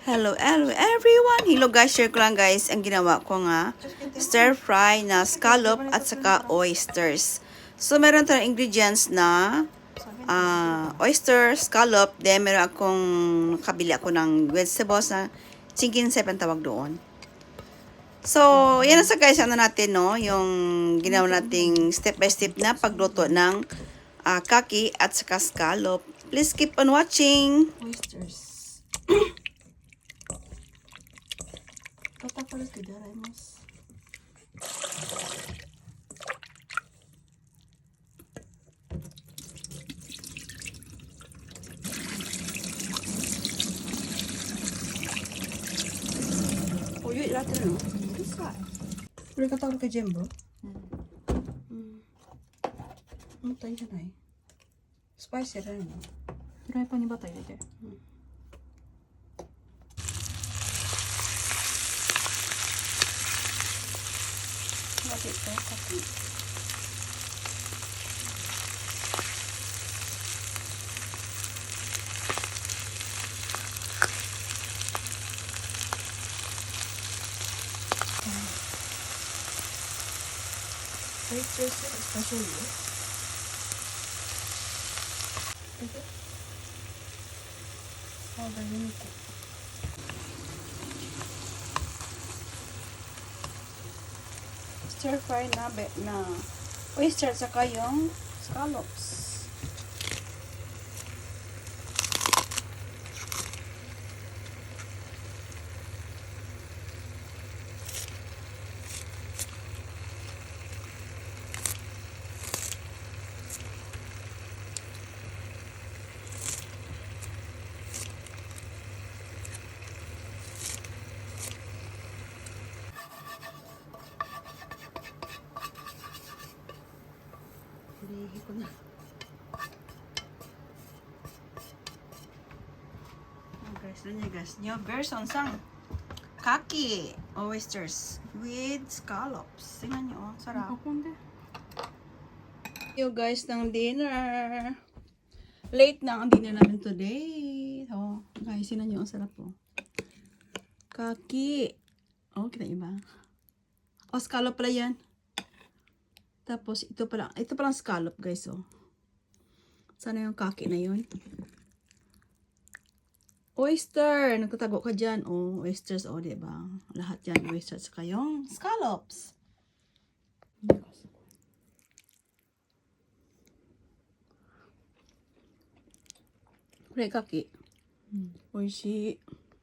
Hello everyone! Hello guys, share ko lang guys ang ginawa ko nga stir fry na scallop at saka oysters. So meron tayong ingredients na oyster, scallop, then meron akong nakabili ako ng vegetables na chinkinsep ang tawag doon. So, yan na sa guys, ano natin no, yung ginawa nating step by step na pagluto ng kaki at saka scallop. Please keep on watching! Oysters. Tatapalos ka darayos. Uy, lahat no? Bisa. Udah kata ka jembo? Ano tayo dyan ay? Spicy rin. Fry panにバター入れて。Bakit ito? Kaki. Oysters, especially. Powder yun ito. Stir fry na oyster saka yung scallops. Hilihi ko na. Guys, doon niya guys. New version sang kaki oysters with scallops. Tingnan niyo, oh, sarap. Yo guys, ng dinner. Late na ang dinner namin today. So, guys, tingnan niyo, ang sarap po. Kaki. Oh, kita iba. Oh, scallop pala yan. Tapos, ito palang scallop, guys, oh. Sana yung kaki na yun. Oyster! Nagtatago ka dyan. Oh, oysters, oh, diba? Lahat yan, oysters, saka yung scallops. Kure kaki. Oishi.